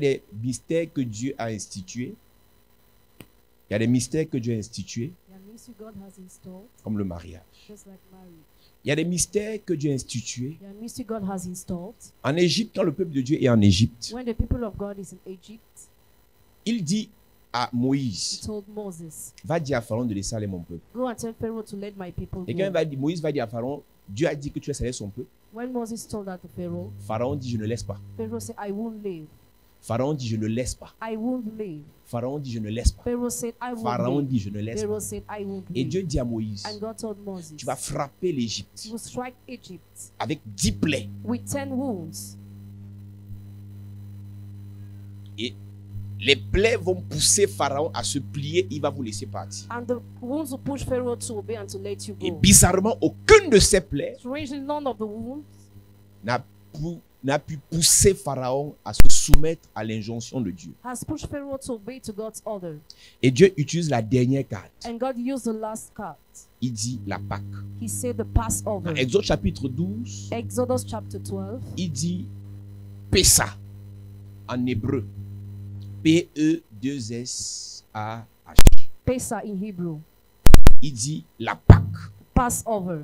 a des mystères que Dieu a institués. Il y a des mystères que Dieu a institués, There are mysteries God has installed, comme le mariage. just like marriage. Il y a des mystères que Dieu a institués. There are mysteries God has installed. En Égypte, quand le peuple de Dieu est en Égypte, When the people of God is in Egypt, il dit à he Moïse, told Moses, va dire à Pharaon de laisser aller mon peuple. go and tell Pharaoh to let my people Et quand go. Moïse va dire à Pharaon, Dieu a dit que tu laisses aller son peuple. When Moses told that to Pharaoh, Pharaon dit, je ne laisse pas. Pharaoh said, I won't leave. Pharaon dit, je ne laisse pas. I won't leave. Pharaon dit, je ne laisse pas. Pharaoh said, I won't Pharaon leave. dit, je ne laisse pas. Pharaoh said, I won't Et leave. Dieu dit à Moïse, And God told Moses, tu vas frapper l'Égypte you will strike Egypt avec 10 plaies. with 10 wounds. Et les plaies vont pousser Pharaon à se plier, il va vous laisser partir. And the wounds will push Pharaoh to obey and to let you Et go. bizarrement, aucune de ces plaies Strangely, none of the wounds n'a pu pousser Pharaon à se soumettre à l'injonction de Dieu. has pushed Pharaoh to obey to God's order. Et Dieu utilise la dernière carte. And God used the last card. Il dit la Pâque. He said the Passover. Dans Exode chapitre 12, Exodus chapter 12. il dit Pessa en hébreu. P-E-2-S-A-H. Pesach in Hebrew. Il dit la Pâque. Passover.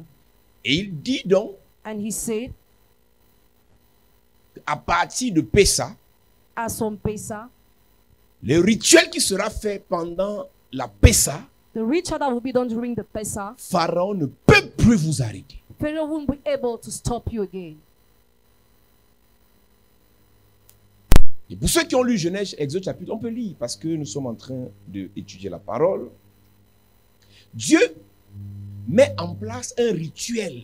Et il dit donc, And he said, à partir de Pessa, as from Pesach, le rituel qui sera fait pendant la Pessa, the ritual that will be done during the Pesach, Pharaon ne peut plus vous arrêter. Pharaoh won't be able to stop you again. Et pour ceux qui ont lu Genèse, Exode chapitre, on peut lire parce que nous sommes en train d'étudier la parole. Dieu met en place un rituel.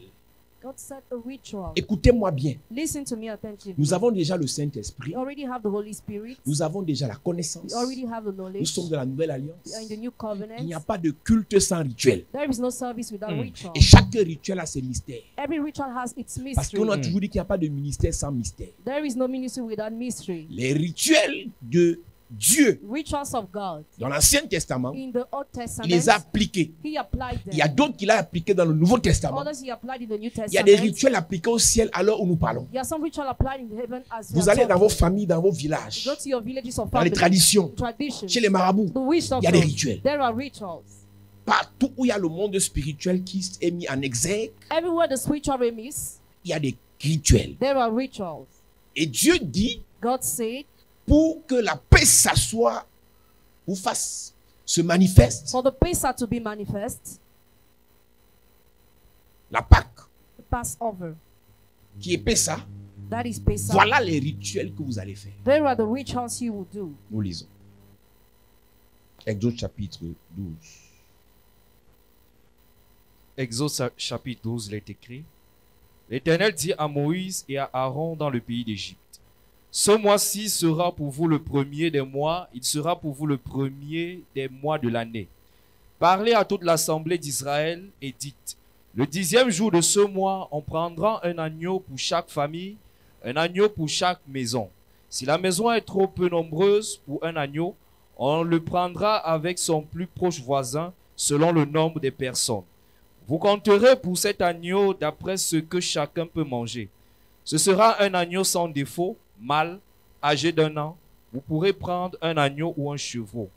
God set a ritual. Écoutez-moi bien. Listen to me attentively. Nous avons déjà le Saint-Esprit. We already have the Holy Spirit. Nous avons déjà la connaissance. We already have the Nous knowledge. sommes de la nouvelle We alliance. are in the new Il n'y a covenant. pas de culte sans rituel. There is no service without ritual. Et chaque rituel a ses mystères. Every ritual has its Parce qu'on a mystery. toujours dit qu'il n'y a pas de ministère sans mystère. There is no ministry without mystery. Les rituels de Dieu Rituals of God dans l'Ancien Testament, in the Old il les a Testament, appliqués. He applied Il y a them. d'autres qu'il a appliqués dans le Nouveau Testament. Others He applied in the New Il y a des Testament. rituels appliqués au ciel à l'heure où nous parlons. There are some rituals applied in heaven as we Vous are allez dans vos talking. familles, dans vos villages, Go to your villages or dans les families, traditions, traditions, chez les marabouts. the witch Il y a des doctors. rituels. There are rituals. Partout où il y a le monde spirituel qui est mis en exergue, Everywhere the spiritual realm is, il y a des rituels. there are rituals. Et Dieu dit, God said, pour que la paix s'assoie ou fasse, se manifeste, for the Pesach to be manifest, la Pâque, the Passover, qui est Pessa, that is Pesach. voilà les rituels que vous allez faire. There are the rituals you will do. Nous lisons. Exode chapitre 12. Exode chapitre 12, il est écrit. L'Éternel dit à Moïse et à Aaron dans le pays d'Égypte. Ce mois-ci sera pour vous le premier des mois, il sera pour vous le premier des mois de l'année. Parlez à toute l'assemblée d'Israël et dites, le 10e jour de ce mois, on prendra un agneau pour chaque famille, un agneau pour chaque maison. Si la maison est trop peu nombreuse pour un agneau, on le prendra avec son plus proche voisin selon le nombre des personnes. Vous compterez pour cet agneau d'après ce que chacun peut manger. Ce sera un agneau sans défaut, mâle, âgé d'1 an. Vous pourrez prendre un agneau ou un chevreau.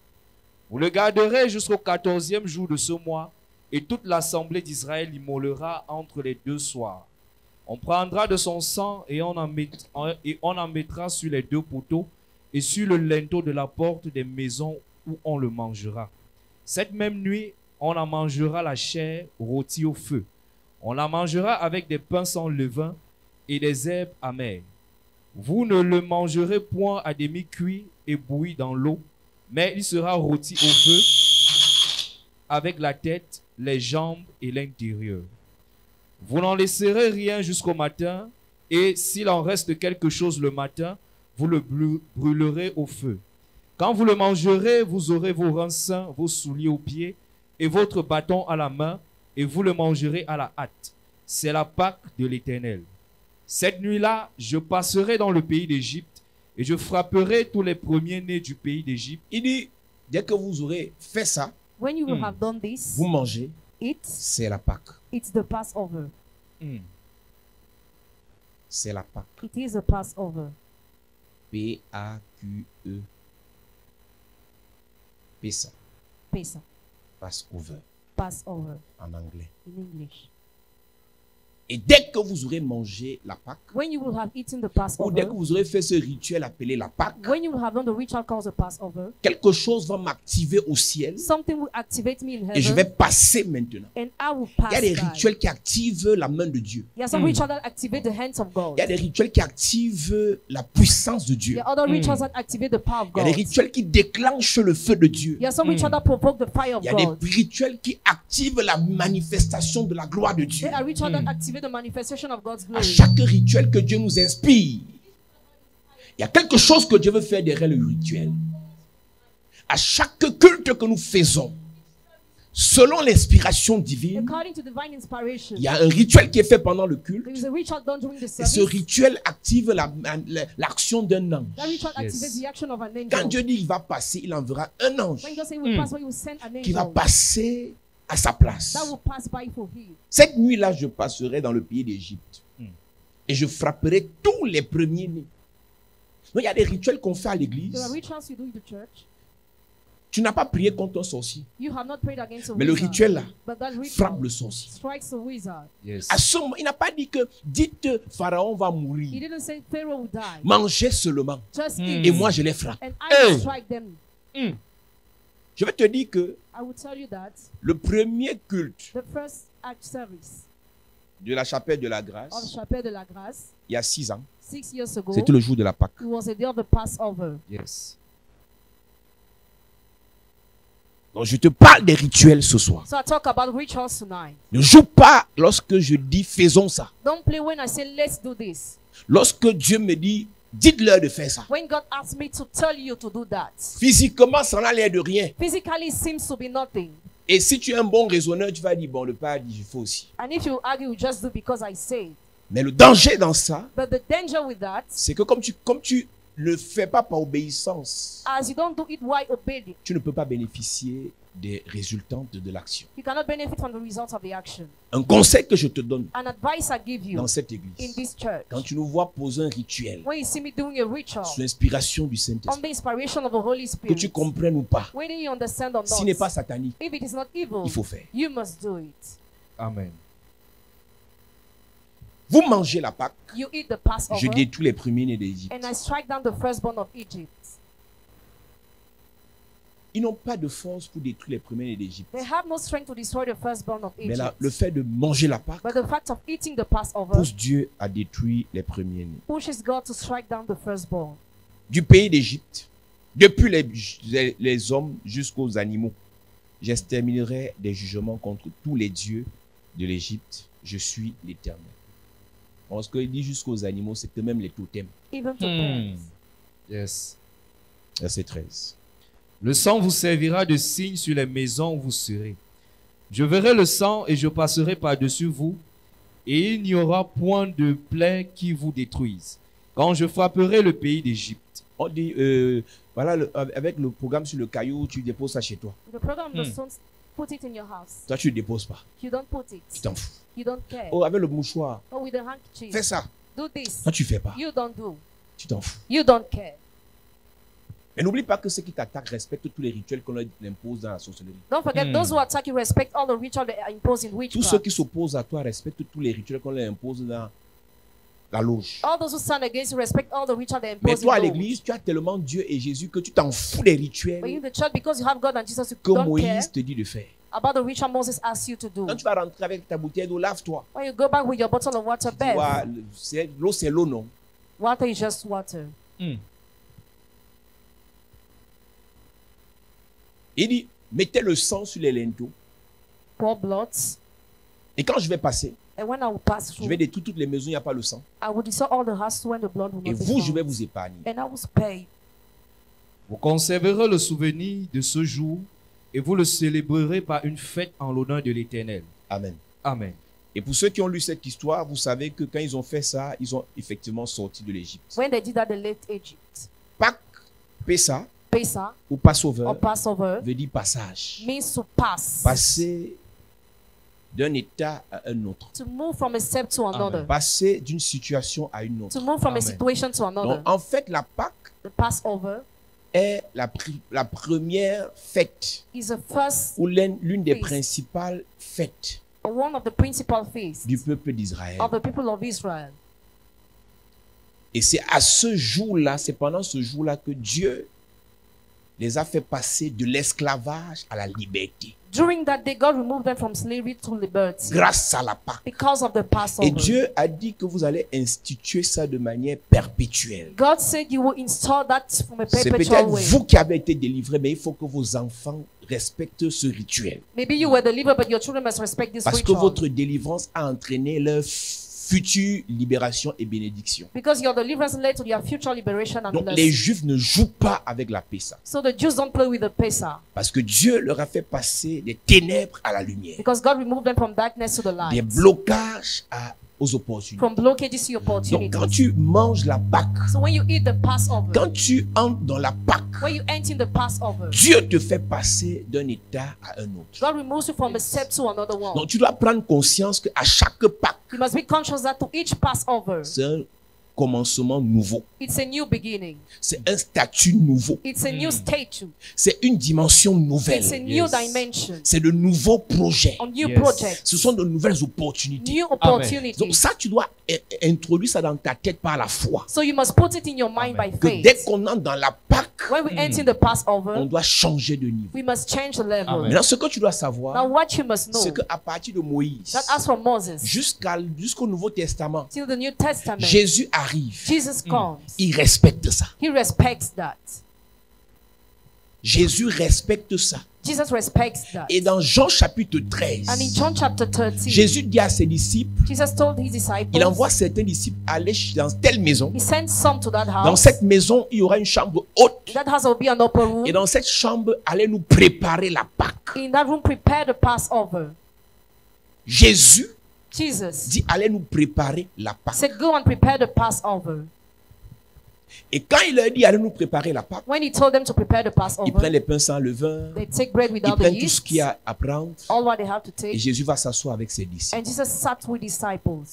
Vous le garderez jusqu'au 14e jour de ce mois, et toute l'assemblée d'Israël l'immolera entre les 2 soirs. On prendra de son sang et on en mettra sur les 2 poteaux et sur le linteau de la porte des maisons où on le mangera. Cette même nuit, on en mangera la chair rôtie au feu. On la mangera avec des pains sans levain et des herbes amères. Vous ne le mangerez point à demi cuit et bouilli dans l'eau, mais il sera rôti au feu avec la tête, les jambes et l'intérieur. Vous n'en laisserez rien jusqu'au matin, et s'il en reste quelque chose le matin, vous le brûlerez au feu. Quand vous le mangerez, vous aurez vos reins sains, vos souliers aux pieds, et votre bâton à la main, et vous le mangerez à la hâte. C'est la Pâque de l'Éternel. Cette nuit-là, je passerai dans le pays d'Égypte, et je frapperai tous les premiers-nés du pays d'Égypte. Il dit, dès que vous aurez fait ça, When you will have done this, vous mangez, it's c'est la Pâque. the Passover. C'est la Pâque. It is a Passover. P-A-Q-E. Pesa. Pesach. Passover Passover en anglais. in English. Et dès que vous aurez mangé la Pâque, When you will have eaten the ou dès Passover, que vous aurez fait ce rituel appelé la Pâque, when you will have done the ritual called the Passover, quelque chose va m'activer au ciel something will activate me in et je vais heaven, passer maintenant. and I will Il pass y a des by. rituels qui activent la main de Dieu. There are some rituals that activate the hands of God. Il y a des rituels qui activent la puissance de Dieu. There are other rituals that activate the power of Il y a des God. rituels qui déclenchent le feu de Dieu. There are some rituals that provoke the fire of Il y a des God. rituels qui activent la manifestation de la gloire de Dieu. There are rituals that activate the manifestation of God's À glory. chaque rituel que Dieu nous inspire, il y a quelque chose que Dieu veut faire derrière le rituel. À chaque culte que nous faisons, selon l'inspiration divine, According to divine inspiration, il y a un rituel qui est fait pendant le culte. there is a ritual done during the Et ce service. rituel active l'action d'un ange. That ritual Yes. activates the action of an Quand angel. Dieu dit qu'il va passer, il enverra un ange When God says he will pass by, he will send an qui va angel passer à sa place. that will pass by for him. Cette nuit-là, je passerai dans le pays d'Égypte. Et je frapperai tous les premiers-nés. Donc, il y a des rituels qu'on fait à l'église. There are rituals you do in the church. Tu n'as pas prié contre un sorcier. You have not prayed against a Mais le wizard. rituel là But that frappe ritual le sorcier. strikes a wizard. Yes. À ce moment, il n'a pas dit que dites Pharaon va He mourir. didn't say Pharaoh will die. Mangez seulement. Just Et eat. moi, je les frappe. And I will Hey. strike them. Je vais te dire que I will tell you that le premier culte the first act service de la chapelle de la of grâce, Chapelle de la Grâce, il y a 6 ans, 6 years ago, c'était le jour de la Pâque. it was a day of the Passover. Yes. Donc, je te parle des rituels ce soir. So I talk about rituals tonight. Ne joue pas lorsque je dis faisons ça. Don't play when I say let's do this. Lorsque Dieu me dit dites-leur de faire ça. When God asks me to tell you to do that, Physiquement, ça n'a l'air de rien. physically it seems to be nothing. Et si tu es un bon raisonneur, tu vas dire bon, le père dit il faut aussi. And if you argue, you just do because I say it. Mais le danger dans ça, But the danger with that, c'est que comme tu ne fais pas par obéissance, as you don't do it while obeying, tu ne peux pas bénéficier des résultats de l'action. you cannot benefit from the results of the action. Un conseil que je te donne An advice I give you dans cette in église, this church, quand tu nous vois poser un rituel when you see me doing a ritual sous l'inspiration du on Saint-Esprit, the inspiration of the Holy que tu Spirit, comprennes ou pas, whether you understand or s'il n'est pas not, satanique, if it is not evil, il faut faire. you must do it. Amen. Vous mangez la Pâque, You eat the je Passover, détruis les premiers-nés d'Égypte. and I strike down the firstborn of Egypt. Ils n'ont pas de force pour détruire les premiers-nés d'Égypte. They have no strength to destroy the firstborn of Mais là, Egypt. le fait de manger la Pâque But the fact of eating the Passover pousse Dieu à détruire les premiers-nés. pushes God to strike down the firstborn. Du pays d'Égypte, depuis les hommes jusqu'aux animaux, j'exterminerai des jugements contre tous les dieux de l'Égypte. Je suis l'Éternel. Parce qu'il dit jusqu'aux animaux, c'est que même les totems. Even to birds. Yes. Verset 13. Le sang vous servira de signe sur les maisons où vous serez. Je verrai le sang et je passerai par-dessus vous, et il n'y aura point de plaie qui vous détruise, quand je frapperai le pays d'Égypte. On dit, voilà, avec le programme sur le caillou, tu déposes ça chez toi. The program of the stones, put it in your house. Toi, tu ne le déposes pas. You don't put Tu it. t'en fous. You don't care. Oh, avec le mouchoir, Or with the handkerchief. fais ça. Do this. Toi, tu ne fais pas. You don't do. Tu t'en fous. You don't care. Mais n'oublie pas que ceux qui t'attaquent respectent tous les rituels qu'on leur impose dans la sorcellerie. Don't forget, those who attack you respect all the rituals that are imposed in Tous ceux witchcraft. qui s'opposent à toi respectent tous les rituels qu'on leur impose dans la loge. All those who stand against you respect all the rituals that are Mais imposed toi, à in the l'église, tu as tellement Dieu et Jésus que tu t'en fous des But in rituels the church, because you have God and Jesus, you que don't care Moïse te dit de faire. about the ritual Moses asked you to do. Quand tu vas rentrer avec ta bouteille d'eau, lave-toi. When you go back with your bottle of water, Tu bath. vois, l'eau, c'est l'eau, non? Water is just water. Il dit, mettez le sang sur les linteaux. Pour blood. Et quand je vais passer, And when I will pass je through, vais détruire toutes les maisons, il n'y a pas le sang. I will destroy all the houses when the blood will Et not be vous, je found. vais vous épargner. And I will spare. Vous conserverez le souvenir de ce jour et vous le célébrerez par une fête en l'honneur de l'Éternel. Amen. Amen. Et pour ceux qui ont lu cette histoire, vous savez que quand ils ont fait ça, ils ont effectivement sorti de l'Égypte. When they did that, they left Egypt. Pâques, Pessa Pesach ou Passover or Passover veut dire passage. means to pass. Passer d'un état à un autre. To move from a step to another. Passer d'une situation à une autre. To move from Amen. a situation to another. Donc, en fait, la Pâque The Passover est la première fête is the first, ou l'une des Feast. principales fêtes one of the principal feasts du peuple d'Israël. of the people of Israel. Et c'est à ce jour-là, c'est pendant ce jour-là que Dieu les a fait passer de l'esclavage à la liberté. During that day, God removed them from slavery to liberty Grâce à la Pâque. because of the Passover. Et Dieu a dit que vous allez instituer ça de manière perpétuelle. God said you will install that from a C'est perpetual peut-être way. vous qui avez été délivrés, mais il faut que vos enfants respectent ce rituel. Maybe you were delivered, but your children must respect this Parce que ritual. votre délivrance a entraîné leur future libération et bénédiction. Because your deliverance led to their future liberation and Donc les blessing. Juifs ne jouent pas avec la Pessa. So the Jews don't play with the Pesach. Parce que Dieu leur a fait passer des ténèbres à la lumière, Because God removed them from darkness to the des light. blocages aux opportunités. From blockages to Donc opportunities. quand tu manges la Pâque, So when you eat the Passover, quand tu entres dans la Pâque, when you enter in the Passover, Dieu te fait passer d'un état à un autre. God removes you from a step to another one. Donc tu dois prendre conscience qu'à chaque Pâque, You must be conscious that to each Passover, c'est un commencement nouveau. it's a new beginning. C'est un statut nouveau. It's a new statue. C'est une dimension nouvelle. It's a new Yes. dimension. C'est de nouveaux projets. A new Yes. project. Ce sont de nouvelles opportunités. New Donc opportunities. ça, tu dois introduire ça dans ta tête par la foi. So you must put it in your mind by Que dès faith. qu'on entre dans la Pâque, When we enter in the on Passover, doit changer de niveau. we must change the level. Amen. Maintenant, ce que tu dois Now savoir, what you must c'est know, qu'à partir de Moïse, that as from Moses jusqu'au Nouveau Testament, till the New Testament, Jésus arrive. Jesus comes. Il respecte ça. He respects that. Jésus respecte ça. Jesus respects that. Et dans Jean chapitre And in 13, John chapter 13, Jésus dit à ses disciples, Jesus told his disciples, il envoie certains disciples aller dans telle maison. he sent some to that Dans house. cette maison, il y aura une chambre haute. That house will be an upper room. Et dans cette chambre, allez nous préparer la Pâque. In that room, prepare the Passover. Jésus Jesus dit, allez nous préparer la Pâque. said, go and prepare the Passover. Et quand il leur dit, allez nous préparer la Pâque, When he told them to prepare the ils prennent Passover, les pains sans levain, they take bread ils without the prennent tout ce yeast, qu'il y a à prendre. all what they have to Et take. Jésus va s'asseoir avec ses disciples. And Jesus sat with disciples.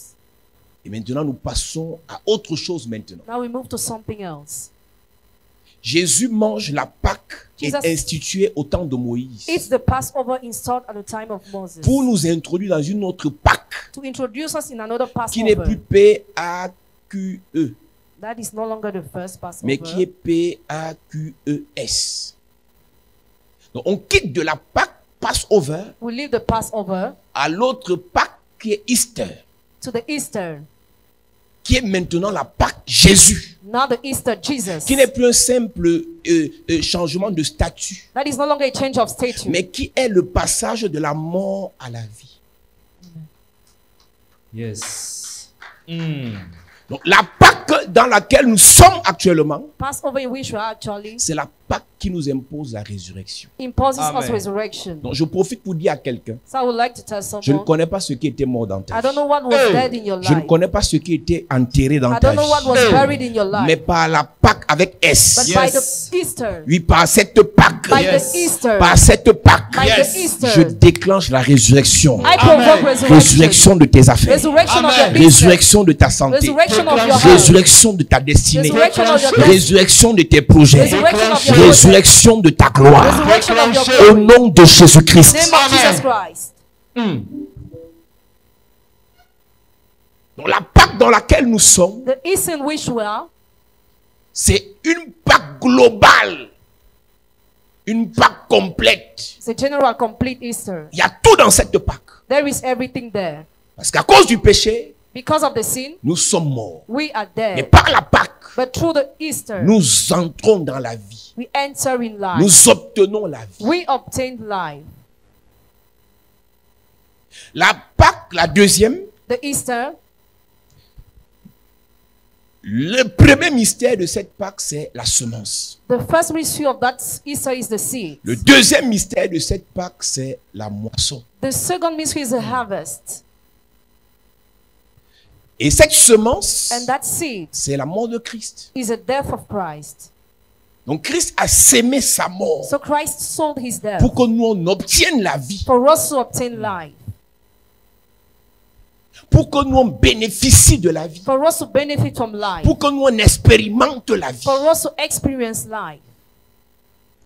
Et maintenant, nous passons à autre chose maintenant. Now we move to something else. Jésus mange la Pâque Jesus- instituée au temps de Moïse It's the Passover installed at the time of Moses. pour nous introduire dans une autre Pâque To introduce us in another qui n'est plus Passover. P-A-Q-E, That is no longer the first Passover. mais qui est P-A-Q-E-S. Donc, on quitte de la Pâque Passover We leave the Passover à l'autre Pâque qui est Easter, to the Easter. qui est maintenant la Pâque Jésus, Now the Easter Jesus. qui n'est plus un simple changement de statut, That is no longer a change of statue. mais qui est le passage de la mort à la vie. Yes. Donc, la Pâque dans laquelle nous sommes actuellement, Passover in which we are actually c'est la Pâque qui nous impose la résurrection. imposes us Amen. resurrection. Donc, je profite pour dire à quelqu'un, So I would like to tell je ne someone, connais pas ce qui était mort dans ta I don't vie. know what was dead in your Je ne life. connais pas ce qui était enterré dans I ta don't know what vie. was buried in your Mais life. par la Pâque avec But S. by Yes. the Easter, Oui, par cette Pâque. by Yes. the Easter, Par cette Pâque. by Yes. the Easter, Je déclenche la résurrection. I provoke resurrection. Résurrection de tes affaires. Resurrection of your Amen. business. Résurrection de ta santé. Resurrection of your health. Résurrection de ta destinée. Resurrection of your destiny. Résurrection de tes projets. Resurrection of your Résurrection de ta gloire. Resurrection of your Au glory. nom de Jésus-Christ. Name of Jesus Christ. Donc, la Pâque dans laquelle nous sommes, The Easter in which we are, c'est une Pâque globale. Une Pâque complète. it's a general complete Easter. Il y a tout dans cette Pâque. There is everything there. Parce qu'à cause du péché, Because of the sin, nous sommes morts. we are Mais dead. par la Pâque, But through the Easter, nous entrons dans la vie. we enter in life. Nous obtenons la vie. We obtain life. La Pâque, la deuxième, The Easter, le premier mystère de cette Pâque, c'est la semence. the first mystery of that Easter is the seed. Le deuxième mystère de cette Pâque, c'est la moisson. The second mystery is the harvest. Et cette semence, And that seed c'est la mort de Christ. is the death of Christ. Donc Christ a sémé sa mort So Christ sold his death pour que nous on obtienne la vie. for us to obtain life. pour que nous on bénéficie de la vie, for us to benefit from life, pour que nous on expérimente la vie. for us to experience life.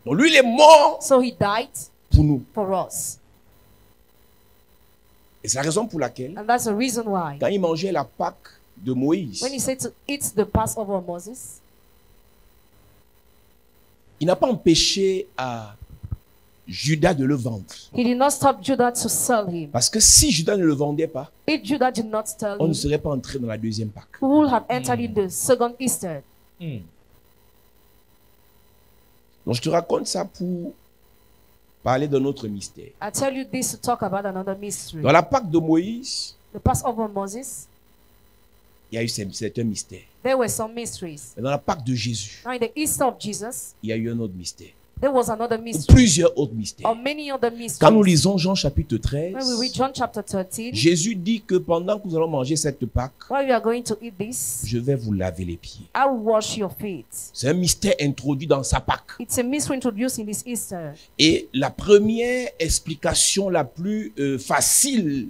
Donc lui, il est mort So he died pour nous. for us. Et c'est la raison pour laquelle, And that's the reason why quand il mangeait la Pâque de Moïse, when he said to eat the Passover of Moses, il n'a pas empêché à Judas de le vendre. he did not stop Judah to sell him. Parce que si Judas ne le vendait pas, If Judah did not sell on ne him, serait pas entré dans la deuxième Pâque. who would have entered in the second Easter? Donc je te raconte ça pour parler d'un autre mystère. I tell you this to talk about another mystery. Dans la Pâque de Moïse, The Passover of Moses, il y a eu c'est un mystère. there were some mysteries. Mais dans la Pâque de Jésus, Now in the Easter of Jesus, il y a eu un autre mystère. there was another Ou mystery, plusieurs autres mystères. or many other Quand nous mysteries. lisons Jean chapitre When we 13, read John chapter 13, Jésus dit que pendant que nous allons manger cette Pâque, while we are going to eat this, je vais vous laver les pieds. I will wash your feet. C'est un mystère introduit dans sa Pâque. It's a mystery introduced in this Easter. Et la première explication la plus facile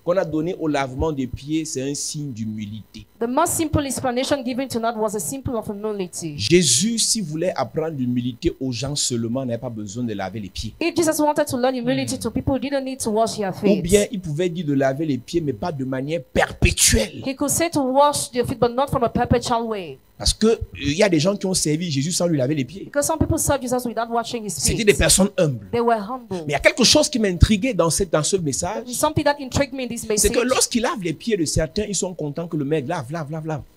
qu'on a donnée au lavement des pieds, c'est un signe d'humilité. The most simple explanation given tonight was a simple of humility. Jésus, s'il voulait apprendre l'humilité aux gens seulement, n'avait pas besoin de laver les pieds. If Jesus wanted to learn humility to people, he didn't need to wash their Ou feet. bien, il pouvait dire de laver les pieds, mais pas de manière perpétuelle. He could say to wash their feet, but not from a perpetual way. Parce que il y a des gens qui ont servi Jésus sans lui laver les pieds. Because some people served Jesus without washing his C'était des feet. personnes humbles. They were humble. Mais il y a quelque chose qui m'intriguait dans ce message. Something that intrigued me in this C'est message. que lorsqu'il lave les pieds de certains, ils sont contents que le mec lave.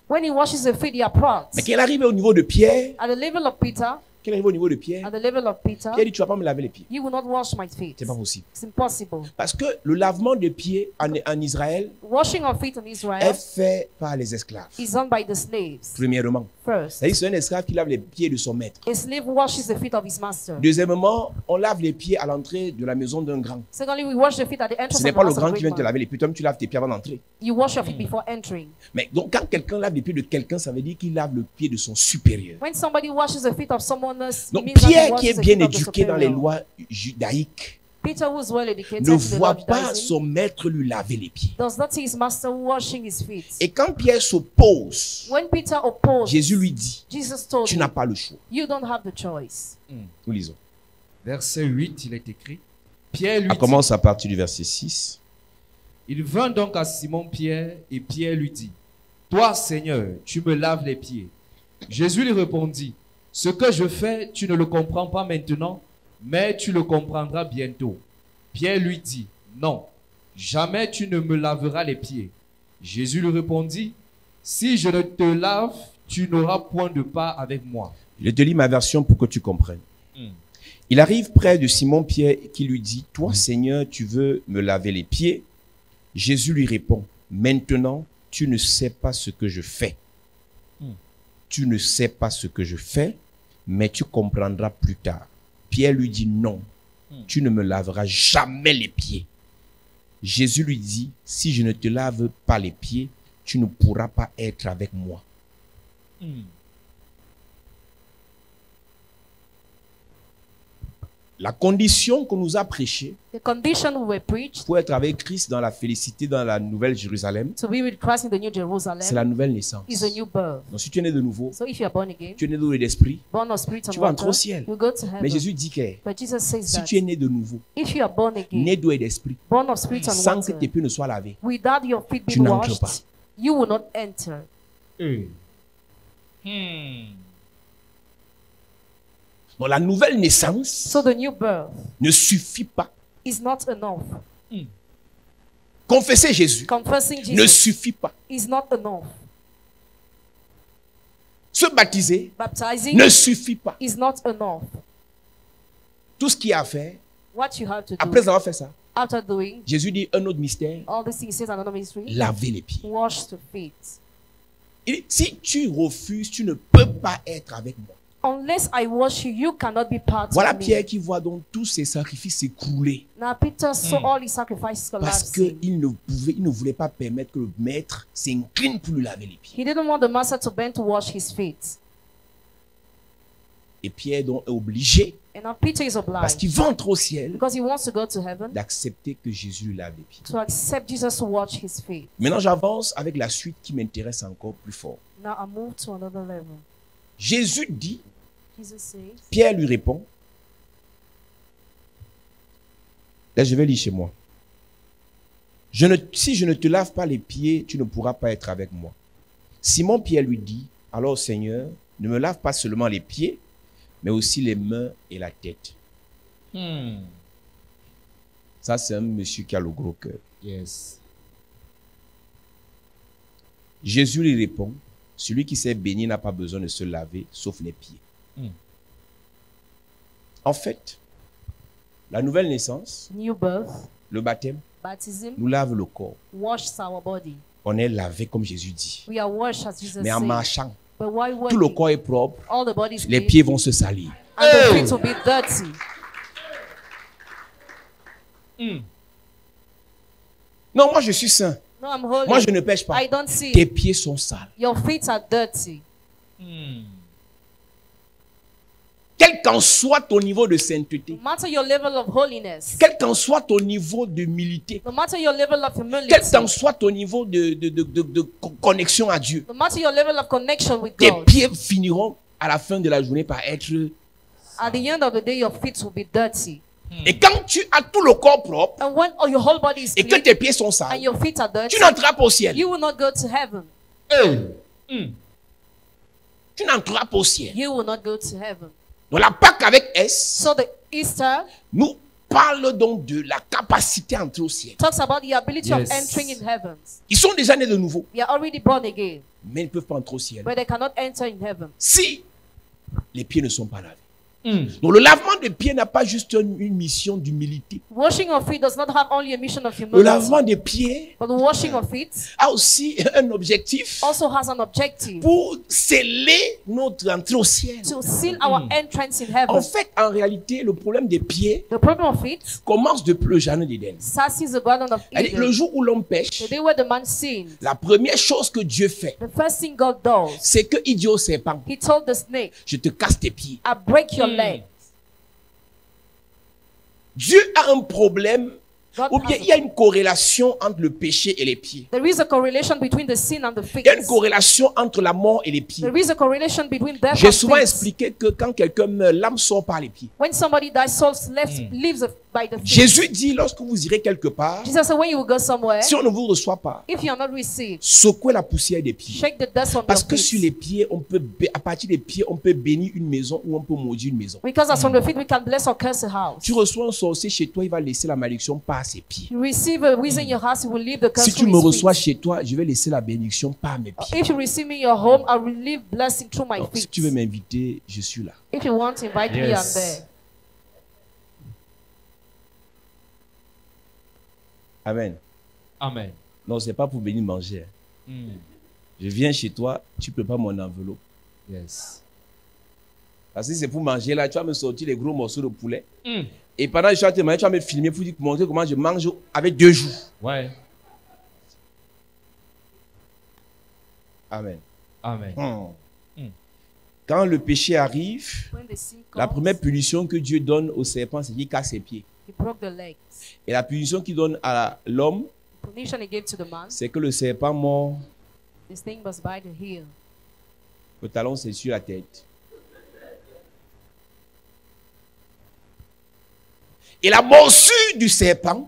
When he washes the feet, they are proud. Mais quand il arrive au niveau de Pierre, At the level of Peter, Pierre at the level of Peter, dit, tu vas pas me laver les pieds. you will not wash my feet. C'est pas possible. It's impossible. Parce que le lavement des pieds en Israël Washing of feet in est Israel fait par les esclaves. is done by the slaves Premièrement. first. C'est-à-dire c'est un esclave qui lave les pieds de son maître. A slave washes the feet of his master. Deuxièmement, on lave les pieds à l'entrée de la maison d'un grand. Secondly, we wash the feet at the entrance Ce of n'est the pas le house of grand a qui vient great te man. laver les pieds. Toi-même, tu laves tes pieds avant d'entrer. You wash your feet before entering. Mais donc, quand quelqu'un lave les pieds de quelqu'un, ça veut dire qu'il lave le pied de son supérieur. When somebody washes the feet of someone else, it Donc, means that he Pierre, qui washes est the bien feet of the éduqué dans les superior. lois judaïques, Peter, who is well educated ne in the law voit of pas Judaism, son maître lui laver les pieds. does not see his master washing his feet. Et quand Pierre s'oppose, When Peter opposed, Jésus lui dit, Jesus told tu him, n'as pas le choix. you don't have the choice. Nous lisons. Verset 8, il est écrit. Pierre lui On dit, commence à partir du verset 6. il vint donc à Simon-Pierre et Pierre lui dit, toi Seigneur, tu me laves les pieds. Jésus lui répondit, ce que je fais, tu ne le comprends pas maintenant, mais tu le comprendras bientôt. Pierre lui dit, non, jamais tu ne me laveras les pieds. Jésus lui répondit, si je ne te lave, tu n'auras point de part avec moi. Je te lis ma version pour que tu comprennes. Il arrive près de Simon-Pierre qui lui dit, toi Seigneur, tu veux me laver les pieds? Jésus lui répond, maintenant, tu ne sais pas ce que je fais. Tu ne sais pas ce que je fais, mais tu comprendras plus tard. Pierre lui dit, non, tu ne me laveras jamais les pieds. Jésus lui dit, si je ne te lave pas les pieds, tu ne pourras pas être avec moi. La condition qu'on nous a prêchée The condition we were preached pour être avec Christ dans la félicité dans la nouvelle Jérusalem, to be with Christ in the New c'est Jerusalem la nouvelle naissance. is a new birth. Donc si tu es né de nouveau, So if you are born again, tu es né d'eau et d'esprit, born of spirit and tu vas entrer au water, ciel. you go to Mais heaven. Jésus dit que But Jesus says si that tu es né de nouveau, if you are born again, né d'eau et d'esprit, born of spirit and sans que water, tes pieds ne soient lavés, without your feet tu being n'entres washed, pas. you will not enter. donc la nouvelle naissance So the new birth ne suffit pas. is not enough. Confesser Jésus Confessing ne Jesus suffit pas. is not enough. Se baptiser Baptizing ne suffit pas. is not enough. Tout ce qu'il y a à faire, What you have to do après avoir fait ça, after doing Jésus dit un autre mystère, all these things, says another mystery, laver les pieds. wash the feet. Il dit, si tu refuses, tu ne peux pas être avec moi. Unless I wash you, you cannot be part Voilà of me. Pierre qui voit donc tous ses sacrifices s'écrouler Now Peter saw all his sacrifices parce collapsing. qu'il ne voulait pas permettre que le maître s'incline pour lui laver les pieds. He didn't want the master to bend to wash his feet. Et Pierre donc est obligé, And now Peter is parce obliged, qu'il va entrer au ciel, because he wants to go to heaven, d'accepter que Jésus lui lave les pieds. to accept Jesus to wash his feet. Maintenant, j'avance avec la suite qui m'intéresse encore plus fort. Now I move to another level. Jésus dit, Jesus says, Pierre lui répond, là je vais lire chez moi. Si je ne te lave pas les pieds, tu ne pourras pas être avec moi. Simon Pierre lui dit, alors Seigneur, ne me lave pas seulement les pieds, mais aussi les mains et la tête. Ça, c'est un monsieur qui a le gros cœur. Yes. Jésus lui répond, celui qui s'est béni n'a pas besoin de se laver, sauf les pieds. En fait, la nouvelle naissance, new birth, le baptême, baptism, nous lave le corps. washes our body. On est lavé comme Jésus dit. We are washed as Jesus Mais en said. marchant, But while tout le walking, corps est propre, all the body is les clean, pieds vont se salir. and the feet will be dirty. Non, moi je suis saint. No, I'm holy. Moi je ne pêche pas. I don't see. Tes pieds sont sales. Your feet are dirty. Quel qu'en soit ton niveau de sainteté, No matter your level of holiness, quel qu'en soit ton niveau d'humilité, no matter your level of quel humility, qu'en soit ton niveau de connexion à Dieu, no matter your level of connection with tes God, pieds finiront à la fin de la journée par être... at the end of the day, your feet will be dirty. Et quand tu as tout le corps propre And when your whole body is et que clean tes pieds sont and sales, your feet are dirty, tu n'entreras pas au ciel. you will not go to heaven. Tu n'entreras pas au ciel. You will not go to heaven. Donc la Pâque avec S So the Easter nous parle donc de la capacité à entrer au ciel. talks about the ability Yes. of entering in heavens. Ils sont déjà nés de nouveau, We are already born again, mais ils ne peuvent pas entrer au ciel but they cannot enter in heaven si les pieds ne sont pas lavés. Donc le lavement des pieds n'a pas juste une mission d'humilité. Washing of feet does not have only a mission of Le humility, lavement des pieds but the washing of feet a aussi un objectif also has an objective pour sceller notre entrée au ciel. to seal our entrance in En heaven. fait, en réalité, le problème des pieds The problem of feet commence depuis le jardin d'Éden. starts since the Garden of C'est-à-dire, Le Eden, jour où l'homme the pêche, day where the man sinned. la première chose que Dieu fait, The first thing God does, c'est qu'il dit au serpent, he told the snake, je te casse tes pieds. I break your leg. Dieu a un problème, God ou bien has il y a une corrélation entre le péché et les pieds. There is a correlation between the sin and the feet. Il y a une corrélation entre la mort et les pieds. There is a correlation between death J'ai and souvent feet. expliqué que quand quelqu'un meurt, l'âme sort par les pieds. When somebody dies, soul lives by the feet. Jésus dit, lorsque vous irez quelque part, Jesus said, when you will go somewhere, si on ne vous reçoit pas, if you are not received, secouez la poussière des pieds. shake the dust on Parce your que sur les feet. pieds, à partir des pieds, on peut bénir une maison ou on peut maudire une maison. Because as from the feet we can bless or curse a house. Tu reçois un sorcier chez toi, il va laisser la malédiction par ses pieds. You receive a wizard in your house, he will leave the curse Si tu through me his reçois feet. chez toi, je vais laisser la bénédiction par mes pieds. If you receive me in your home, I will leave blessing through my Donc, si feet. tu veux m'inviter, je suis là. If you want to invite me, I'm Yes. there. Amen. Amen. Non, c'est pas pour venir manger. Je viens chez toi, tu prépares mon enveloppe. Yes. Parce que si c'est pour manger là, tu vas me sortir les gros morceaux de poulet. Et pendant que je suis en train de manger, tu vas me filmer pour montrer comment je mange avec 2 jours. Ouais. Amen. Amen. Quand le péché arrive, When the sin la comes, première punition que Dieu donne au serpent, c'est qu'il casse ses pieds. he broke the legs. Et la punition qu'il donne à l'homme, The punition he gave to the man, c'est que le serpent mord, this thing must bite the heel. le talon c'est sur la tête. Et la morsure du serpent,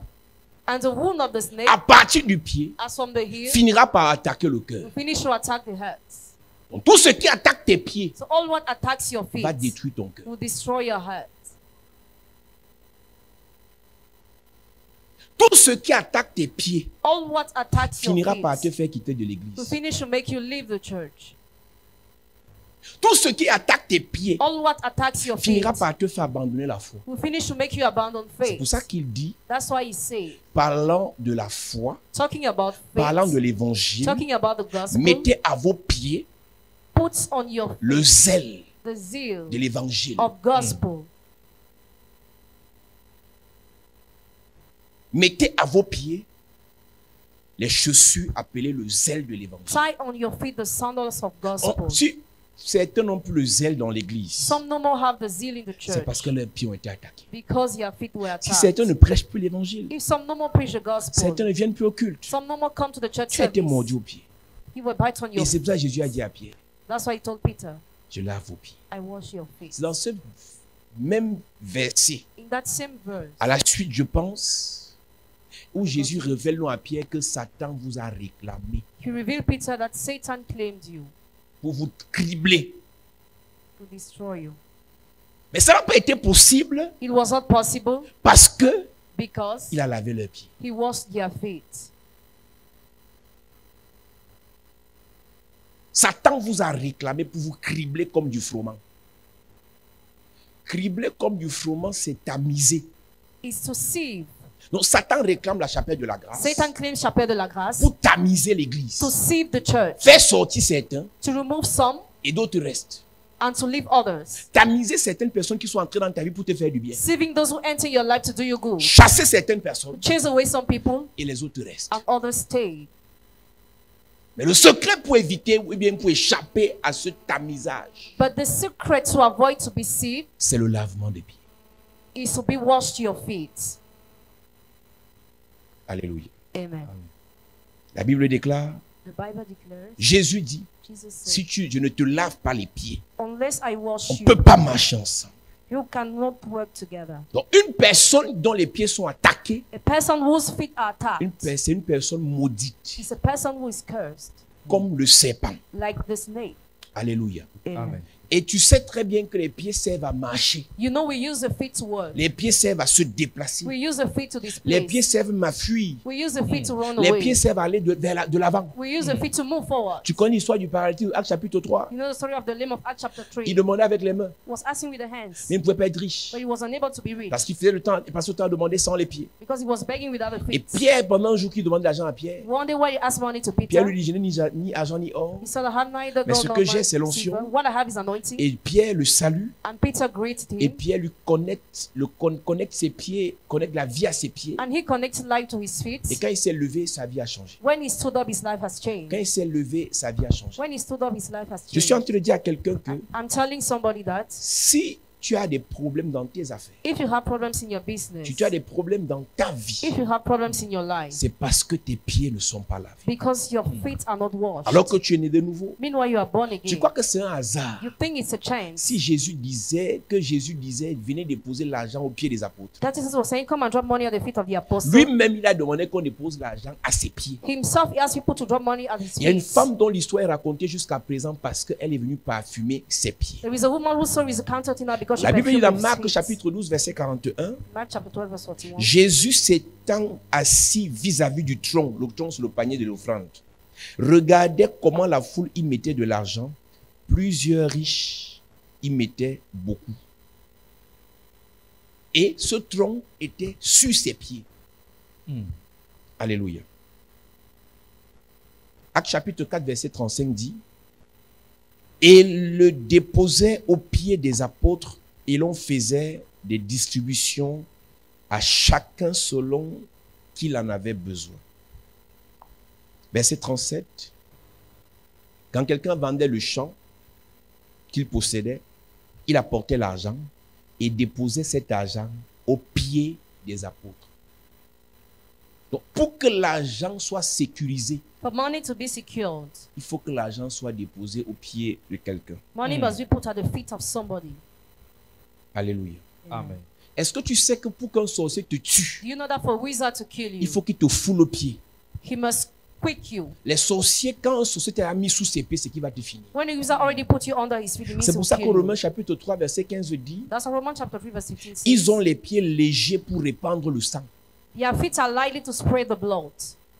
And the wound of the snake, à partir du pied, as from the heel, finira par attaquer le cœur. will finish to attack the heart. Donc, tout ce qui attaque tes pieds So all what attacks your feet va détruire ton cœur. will destroy your heart. Tout ce qui attaque tes pieds All what attacks your finira par te feet faire quitter de will l'église. finish to make you leave the church. Tout ce qui attaque tes pieds All what attacks your feet finira par te faire abandonner la foi. will finish to make you abandon C'est faith. pour ça qu'il dit, That's why he said, parlant de la foi, talking about parlant de faith, l'évangile, talking about the gospel, mettez à vos pieds put on your le zèle the zeal de l'évangile. of gospel. Mettez à vos pieds les chaussures appelées le zèle de l'évangile. Tie on your feet the sandals of On- gospel. si Certains n'ont plus le zèle dans l'église. Some no more have the zeal in the C'est church parce que leurs pieds ont été attaqués. because their feet were Si attacked. certains ne prêchent plus l'évangile, If some no more preach the gospel, certains ne viennent plus au culte. some no more come to the church Tu as été service, mordu au pied. you will bite on Et your c'est feet. pour ça que Jésus a dit à Pierre, That's why he told Peter, je lave vos pieds. I wash your feet. C'est dans ce même verset, In that same verse, à la suite, je pense, où Jésus révèle non à Pierre que Satan vous a réclamé he revealed Peter that Satan claimed you pour vous cribler. to destroy you. Mais ça n'a pas été possible It was not possible parce que because il a lavé leurs pieds. he washed their feet. Satan vous a réclamé pour vous cribler comme du froment. Cribler comme du froment, c'est tamiser. Is to sieve. Donc Satan réclame la chapelle de la grâce Satan claims chapelle de la grâce pour tamiser l'église. to sieve the church, Faire sortir certains to remove some et d'autres restent. and to leave others. Tamiser certaines personnes qui sont entrées dans ta vie pour te faire du bien. Sieving those who enter your life to do you good. Chasser certaines personnes Chase away some people et les autres restent. and others stay. Mais le secret pour éviter ou bien pour échapper à ce tamisage, But the secret to avoid to be sieved c'est le lavement des pieds. is to be washed your feet. Alléluia. Amen. La Bible déclare, The Bible declares, Jésus dit, Jesus si said, je ne te lave pas les pieds, unless I on wash ne you, peut pas marcher ensemble. you cannot work together. Donc une personne dont les pieds sont attaqués, A person whose feet are attacked c'est une personne maudite, is a person who is cursed, comme le serpent. like the snake. Alléluia. Amen. Amen. Et tu sais très bien que les pieds servent à marcher. You know, we use the feet to work. Les pieds servent à se déplacer. We use the feet to Les displace. pieds servent à fuir. We use the feet to run Les away. pieds servent à aller de l'avant. We use the feet to move forward. Tu connais l'histoire du paralytique, Actes chapitre 3. You know the story of the lame of Acts chapter 3. Il demandait avec les mains, He was asking with the hands, mais il ne pouvait pas être riche. but he was unable to be rich Parce qu'il faisait le temps, il passait le temps à demander sans les pieds. because he was begging without the Et feet. Pierre, pendant un jour qu'il demande de l'argent à Pierre, One day while he asked money to Pierre Peter, lui dit, je n'ai ni argent ni or. he said, I have neither Mais gold ce nor que j'ai, c'est silver. l'onction. What I have is anointing. Et Pierre le salue. And Peter greeted Et him, Pierre lui connecte ses pieds, connecte la vie à ses pieds. and he connected life to his Et feet. quand il s'est levé, sa vie a changé. When he stood up, his life has changed. Quand il s'est levé, sa vie a changé. When he stood up, his life has Je suis en changed. train de dire à quelqu'un que I'm telling somebody that si tu as des problèmes dans tes affaires, if you have problems in your business, si tu as des problèmes dans ta vie, if you have problems in your life, c'est parce que tes pieds ne sont pas lavés. because your feet are not washed. Alors que tu es né de nouveau, Meanwhile, you are born tu again. crois que c'est un hasard. You think it's a chance. Si Jésus disait, venez déposer l'argent aux pieds des apôtres. That Jesus was saying, come and drop money at the feet of the apostle. Lui-même, il a demandé qu'on dépose l'argent à ses pieds. Himself, he asked people to drop money at his Il y a une feet. femme dont l'histoire est racontée jusqu'à présent parce qu'elle est venue parfumer ses pieds. There is a woman whose story is accounted in her because she La Bible dit dans perfumed his Marc feet. chapitre 12, verset 41, Mark chapter 12, verse 41. Jésus s'étant assis vis-à-vis du tronc, le tronc sur le panier de l'offrande, regardait comment la foule y mettait de l'argent. Plusieurs riches y mettaient beaucoup. Et ce tronc était sur ses pieds. Alléluia. Acte chapitre 4, verset 35 dit, et le déposait aux pieds des apôtres et l'on faisait des distributions à chacun selon qu'il en avait besoin. Verset 37. Quand quelqu'un vendait le champ qu'il possédait, il apportait l'argent et déposait cet argent aux pieds des apôtres. Donc, pour que l'argent soit sécurisé, For money to be secured, il faut que l'argent soit déposé aux pieds de quelqu'un. money must be put at the feet of somebody. Alléluia. Amen. Est-ce que tu sais que pour qu'un sorcier te tue, Do you know that for a wizard to kill you, il faut qu'il te foule aux pieds? he must quick you? Les sorciers, quand un sorcier t'a mis sous ses pieds, c'est qu'il va te finir. When a wizard already put you under his feet, it means C'est to pour ça kill qu'au you. Romains chapitre 3, verset 15 dit, That's what Romans chapter 3, verse 15 says. ils ont les pieds légers pour répandre le sang. Your feet are lightly to spray the blood.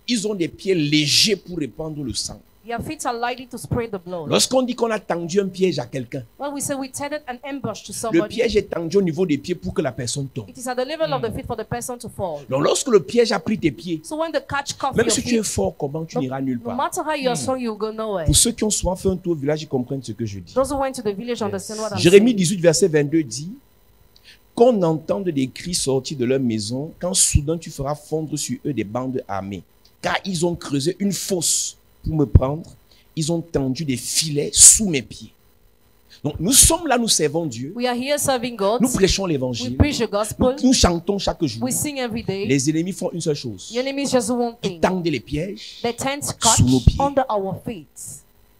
Ils ont des pieds légers pour répandre le sang. Your feet are lightly to spray the blood. Lorsqu'on dit qu'on a tendu un piège à quelqu'un, When we say we tended an ambush to le somebody, piège est tendu au niveau des pieds pour que la personne tombe. it is at the level of the feet for the person to fall. Donc lorsque le piège a pris tes pieds, So when the catch cuff même your si tu es feet, fort, comment tu n'iras nulle no part. matter how you are strong, you will go nowhere. Pour ceux qui ont souvent fait un tour au village, ils comprennent ce que je dis. Those who went to the village understand what I'm Jérémie saying. 18, verset 22 dit, qu'on entende des cris sortir de leur maison, quand soudain tu feras fondre sur eux des bandes armées. Car ils ont creusé une fosse pour me prendre, ils ont tendu des filets sous mes pieds. Donc nous sommes là, nous servons Dieu. We are here serving God. Nous prêchons We l'évangile. preach the gospel. Nous chantons chaque jour. We sing every day. Les ennemis font une seule chose. The enemies just do one Ils thing. tendent les pièges They tend to sous nos pieds. catch under our feet.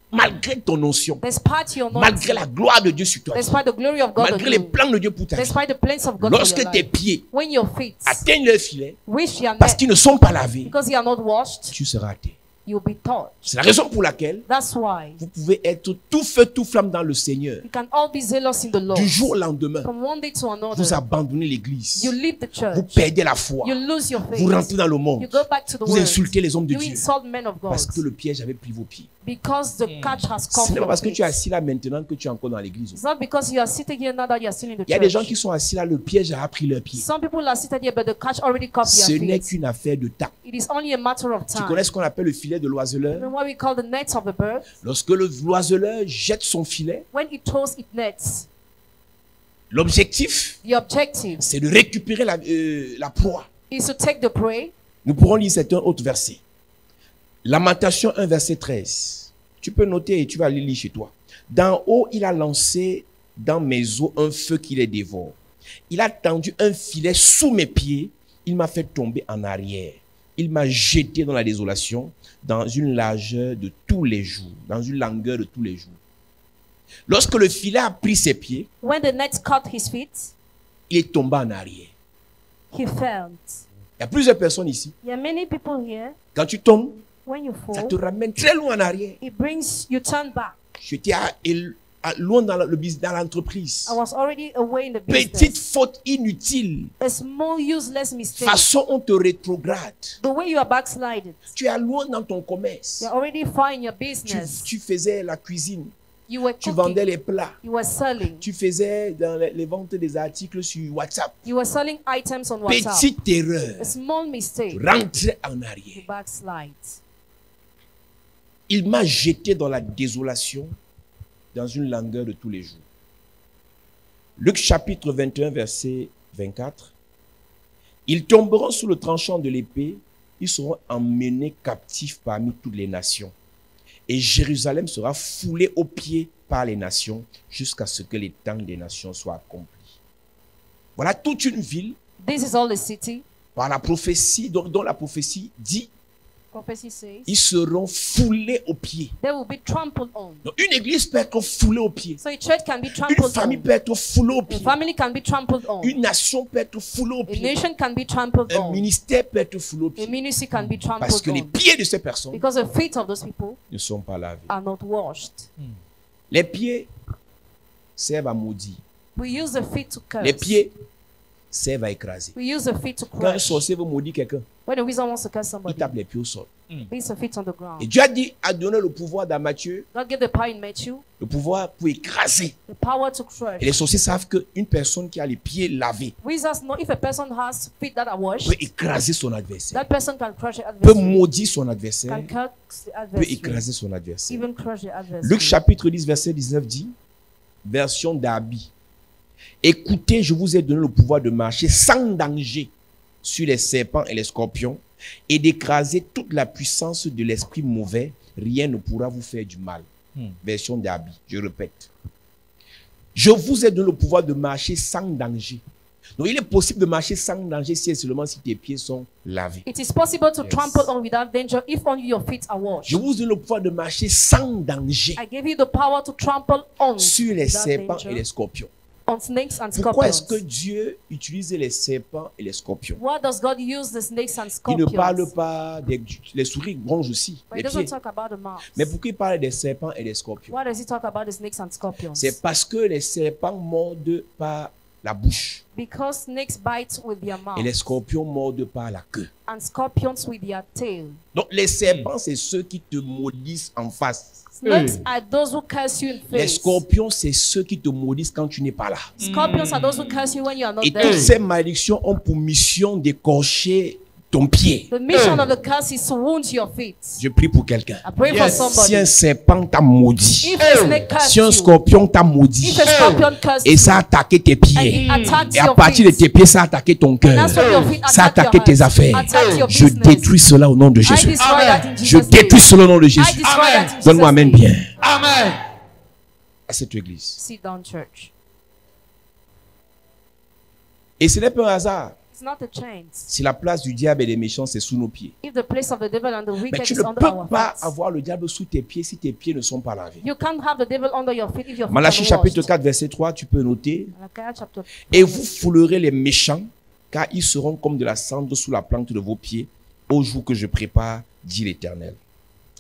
Malgré ton onction, Despite your malgré anointing, la gloire de Dieu sur toi, despite the glory of God on malgré les you, plans de Dieu pour ta vie, despite the plans of God for lorsque your tes life, pieds when your feet atteignent le filet, reach your parce neck qu'ils ne sont pas lavés, because you are not washed, tu seras athée. you'll be touched. C'est la raison pour laquelle That's why vous pouvez être tout feu, tout flamme dans le Seigneur. you can all be zealous in the Lord. Du jour au lendemain, From one day to vous another, abandonnez l'église. you leave the Vous church, perdez la foi. you lose your Vous faith, rentrez dans le monde. you go back to the Vous world, insultez les hommes de you Dieu. insult men of God Parce que le piège avait pris vos pieds. because the catch has come Ce n'est pas from parce que tu es faith. assis là maintenant que tu es encore dans l'église. It's not because you are sitting here now that you are still in the Il y a des gens church. qui sont assis là, le piège a pris leurs pieds. Some people are seated here, but the catch already caught Ce their n'est feet. qu'une affaire de temps. It is only a matter of Tu time. connais ce qu'on appelle le filet de l'oiseleur? And what we call the net of the bird, Lorsque l'oiseleur jette son filet, when it throws its nets, l'objectif, the objective c'est de récupérer la proie. is to take the prey. Nous pourrons lire certains autres versets. Lamentation 1, verset 13. Tu peux noter et tu vas aller lire chez toi. D'en haut, il a lancé dans mes eaux un feu qui les dévore. Il a tendu un filet sous mes pieds. Il m'a fait tomber en arrière. Il m'a jeté dans la désolation, dans une largeur de tous les jours, dans une longueur de tous les jours. Lorsque le filet a pris ses pieds, When the net caught his feet, il est tombé en arrière. he fell. Il y a plusieurs personnes ici. There are many people here. Quand tu tombes, When you ça fall, te ramène très loin en arrière. it brings you turn back. J'étais loin dans l'entreprise. I was already away in the Petite business. faute inutile. A small useless mistake. Façon, on te rétrograde. The way you are backslided. Tu es loin dans ton commerce. You're already far in your business. Tu faisais la cuisine. You were Tu vendais cooking. les plats. You were selling. Tu faisais dans les ventes des articles sur WhatsApp. You were selling items on WhatsApp. Petite erreur. A small mistake. Rentrer en You arrière. backslide. Il m'a jeté dans la désolation, dans une langueur de tous les jours. Luc chapitre 21, verset 24. Ils tomberont sous le tranchant de l'épée, ils seront emmenés captifs parmi toutes les nations. Et Jérusalem sera foulée aux pieds par les nations jusqu'à ce que les temps des nations soient accomplis. Voilà toute une ville This is all the city. par la prophétie, dont la prophétie dit Prophecy says ils seront foulés aux pieds. they will be trampled on. Donc, une église peut être foulée aux pieds. So a church can be Une trampled famille on. peut être foulée aux A pieds. family can be trampled on. Une nation peut être foulée aux A pieds. nation can be trampled Un on. ministère peut être foulé aux A pieds. ministry can be Parce trampled que les on. pieds de ces personnes Because the feet of those people ne sont pas lavés. are not washed. Les pieds servent à maudire. We use the feet to curse. Les pieds servent à écraser. We use the feet to Quand un crush. sorcier veut maudire quelqu'un, When a wizard wants to curse il somebody, tape les pieds au sol. place the feet on the ground. Et Dieu a donné le pouvoir dans Matthieu, God gave the power in Matthew, le pouvoir pour écraser. the power to Et les crush. sorciers savent qu'une personne qui a les pieds lavés Wizards know if a person has feet that are washed, peut écraser son adversaire, that person can crush the peut adversary, maudire son adversaire, can curse the peut adversary, écraser son adversaire. even crush the adversary. Luc chapitre 10, verset 19 dit, version d'Abi, écoutez, je vous ai donné le pouvoir de marcher sans danger sur les serpents et les scorpions et d'écraser toute la puissance de l'esprit mauvais. Rien ne pourra vous faire du mal. Version d'Abi, je répète. Je vous ai donné le pouvoir de marcher sans danger. Donc, il est possible de marcher sans danger si et seulement si tes pieds sont lavés. It is possible to Yes. trample on without danger if only your feet are washed. Je vous donne le pouvoir de marcher sans danger I gave you the power to trample on sur les without serpents danger, et les scorpions. on snakes and Pourquoi est-ce scorpions. que Dieu utilise les serpents et les scorpions? Why does God use the snakes and Il ne scorpions? parle pas des les souris rongent aussi But les he doesn't pieds. talk about the mouth. Mais pourquoi il parle des serpents et des scorpions? Why does he talk about the snakes and scorpions? C'est parce que les serpents mordent par la bouche Because snakes bite with their et les mouth scorpions mordent par la queue. and scorpions with their tail. Donc les serpents, c'est ceux qui te maudissent en face. Snakes are those who curse you in Les face. scorpions, c'est ceux qui te maudissent quand tu n'es pas là. Scorpions are those who curse you when you are not Et there. toutes ces malédictions ont pour mission d'écorcher ton pied. The mission of the curse is to wound your feet. Je prie pour quelqu'un. I pray for Yes. somebody. Si un serpent t'a maudit, If a snake curse si un you, scorpion t'a maudit, if a scorpion curse et you, ça a attaqué tes and pieds, it attacks et à your partir de feet, tes pieds, ça a attaqué ton and cœur, that's when your feet ça a attack attaqué your tes heart, affaires. attack your Je business. détruis cela au nom de I Jésus. destroy that in Je Jesus' name. détruis cela au nom de I Jésus. destroy that in Donne-moi Jesus' amen name. bien. Amen. à cette église. Sit down, church. Et ce n'est pas un hasard. It's not a chance. Si la place du diable et des méchants, c'est sous nos pieds. If the place of the devil and the Mais wicked tu is ne under peux our pas feet, avoir le diable sous tes pieds si tes pieds ne sont pas lavés. you can't have the devil under your feet if your feet Malachie are chapitre washed. 4, verset 3, tu peux noter. Malachi chapter Et vous foulerez les méchants, car ils seront comme de la cendre sous la plante de vos pieds, au jour que je prépare, dit l'Éternel.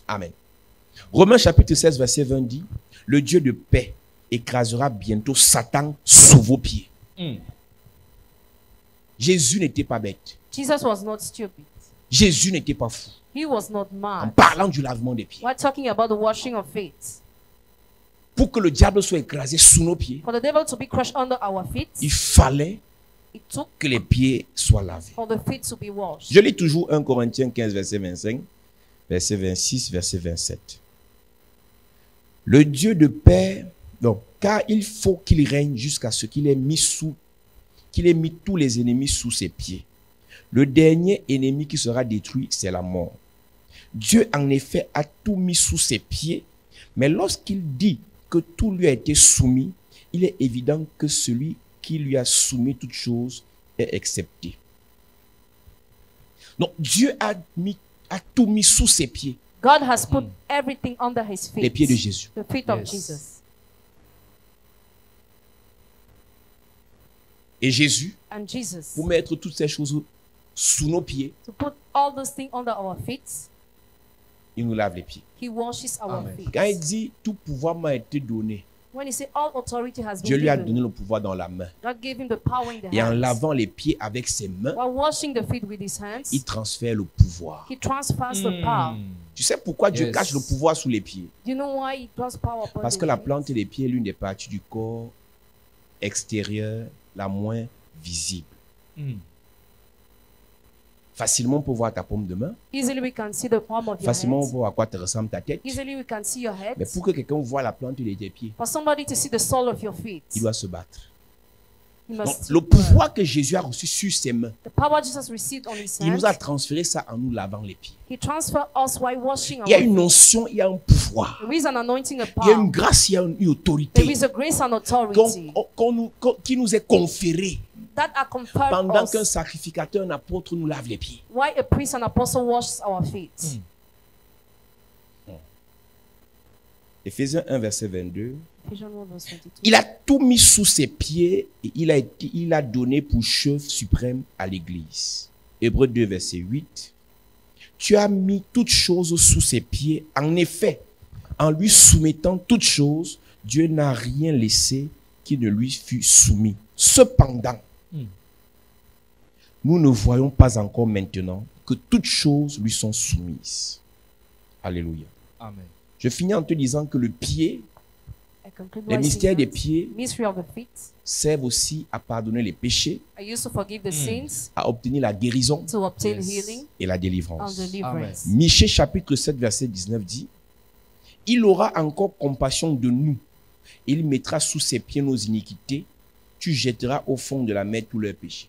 Amen. Romains chapitre 16, verset 20 dit, le Dieu de paix écrasera bientôt Satan sous vos pieds. Jésus n'était pas bête. Jesus was not stupid. Jésus n'était pas fou. He was not En mad. parlant du lavement des pieds. We're talking about the washing of feet. Pour que le diable soit écrasé sous nos pieds, For the devil to be crushed under our feet, il fallait it took que les pieds soient lavés. for the feet to be washed. Je lis toujours 1 Corinthiens 15, verset 25, verset 26, verset 27. Le Dieu de paix, donc, car il faut qu'il règne jusqu'à ce qu'il ait mis tous les ennemis sous ses pieds. Le dernier ennemi qui sera détruit, c'est la mort. Dieu, en effet, a tout mis sous ses pieds, mais lorsqu'il dit que tout lui a été soumis, il est évident que celui qui lui a soumis toutes choses est excepté. Donc, Dieu a tout mis sous ses pieds, God has put everything under his feet. les pieds de Jésus. The feet of Yes. Jesus. Et Jésus, And Jesus, pour mettre toutes ces choses sous nos pieds, to put all those things under our feet, il nous lave les pieds. he washes our Amen. feet. Quand il dit tout pouvoir m'a été donné, When he said all authority has Dieu been lui a given, donné le pouvoir dans la main. God gave him the power in the Et en hands. lavant les pieds avec ses mains, While washing the feet with his hands, il transfère le pouvoir. he transfers the power. Tu sais pourquoi Dieu Yes. cache le pouvoir sous les pieds? Do you know why he does power upon Parce the que la feet? plante des pieds est l'une des parties du corps extérieur la moins visible. Facilement, on peut voir ta paume de main. Easily we can see the palm of your Facilement, on hands. peut voir à quoi te ressemble ta tête. Easily we can see your head. Mais pour que quelqu'un voit la plante de tes pieds, For somebody to see the sole of your feet, il doit se battre. he Donc, must le pouvoir que Jésus a reçu sur ses mains, the power Jesus received on his il nous a hands, transféré ça en nous lavant les pieds. he transferred us while washing our Il y a une feet. notion, il y a un pouvoir. There is an anointing, a Il y a une power. grâce, il y a une There autorité is a grace and authority qui nous est conférée that are conferred pendant qu'un us sacrificateur, un apôtre nous lave les pieds. why a priest and apostle washes our feet. Éphésiens 1, verset 22. Ephesians 1 verse 22. Il a tout mis sous ses pieds et il a donné pour chef suprême à l'Église. Hébreux 2, verset 8. Tu as mis toutes choses sous ses pieds. En effet, en lui soumettant toutes choses, Dieu n'a rien laissé qui ne lui fût soumis. Cependant, nous ne voyons pas encore maintenant que toutes choses lui sont soumises. Alléluia. Amen. Je finis en te disant que le pied, I conclude les by mystères saying des that pieds mystery of the feet servent aussi à pardonner les péchés, I used to forgive the sins, à obtenir la guérison to obtain Yes. healing et la and délivrance. deliverance. Michée chapitre 7 verset 19 dit, il aura encore compassion de nous. Il mettra sous ses pieds nos iniquités. Tu jetteras au fond de la mer tous leurs péchés.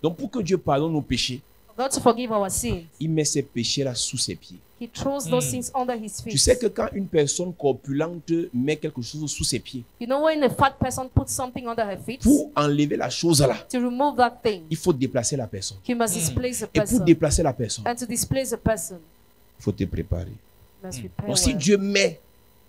Donc pour que Dieu pardonne nos péchés, For God to forgive our sins, il met ces péchés-là sous ses pieds. he throws those sins under his feet. Tu sais que quand une personne corpulente met quelque chose sous ses pieds, You know when a fat person puts something under her feet, pour enlever la chose là, to remove that thing, il faut déplacer la personne. he must displace the Et pour person. déplacer la personne, And to displace the person, il faut te préparer. must prepare Donc si well. Dieu met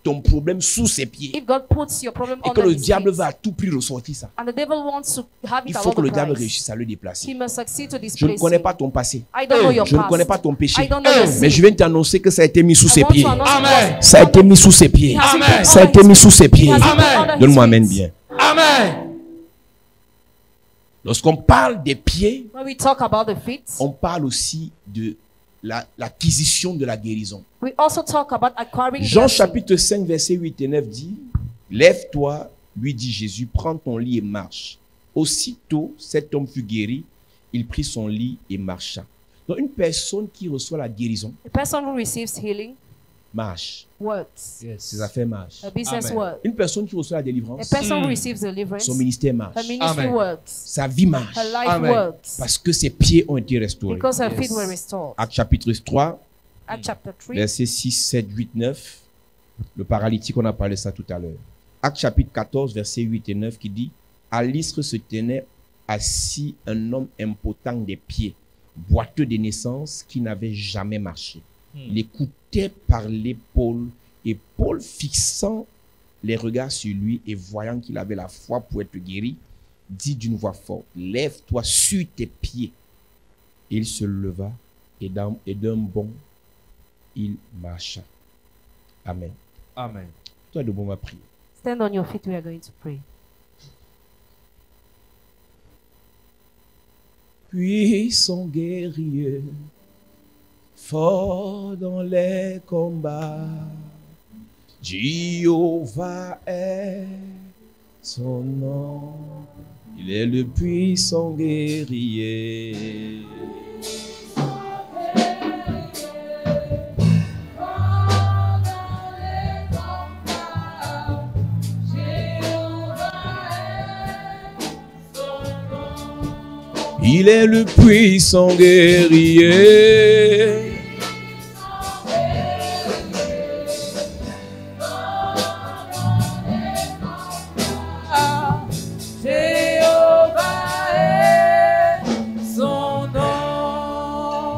ton problème sous ses pieds If God puts your problem et que under le his diable feet, va à tout prix ressortir ça, and the devil wants to have il it faut at que all le the diable price, réussisse à le he déplacer. must succeed to Je ne displace connais it. pas ton passé. I don't know your Je ne past. connais pas ton péché. I don't know your sin. Mais je viens t'annoncer que ça a été mis sous I ses want to pieds. announce Amen. it was- Ça a été mis sous ses pieds. It has been Amen. put Ça a under été his mis feet. sous ses It pieds. has been put Amen. under his Donne-moi feet. amen bien. Amen. Lorsqu'on parle des pieds, When we talk about the feet, on parle aussi de l'acquisition de la guérison. we also talk about acquiring Jean blessing. chapitre 5 verset 8 et 9 dit, lève-toi, lui dit Jésus, prends ton lit et marche. Aussitôt, cet homme fut guéri, il prit son lit et marcha. Donc une personne qui reçoit la guérison The person who receives healing marche. works. Ses affaires marchent. Her business Amen. works. Une personne qui reçoit la A délivrance, person who receives deliverance, son ministère marche. her ministry Amen. works. Sa vie marche. Her life Amen. works. Parce que ses pieds ont été restaurés. Because her Yes. feet were restored. Actes chapitre 3, Acts chapter 3, versets 6, 7, 8, 9. Le paralytique, on a parlé de ça tout à l'heure. Actes chapitre 14, versets 8 et 9 qui dit « À Lystre se tenait assis un homme impotent des pieds, boiteux de naissance, qui n'avait jamais marché. Il écoutait parler Paul, et Paul, fixant les regards sur lui et voyant qu'il avait la foi pour être guéri, dit d'une voix forte, « Lève-toi sur tes pieds. » Il se leva et d'un bond, il marcha. Amen. Amen. Toi, de bon, va prier. Stand on your feet, we are going to pray. Puissant guerrier, fort dans les combats, Jéhovah est son nom. Il est le puissant guerrier. Il est le puissant guerrier.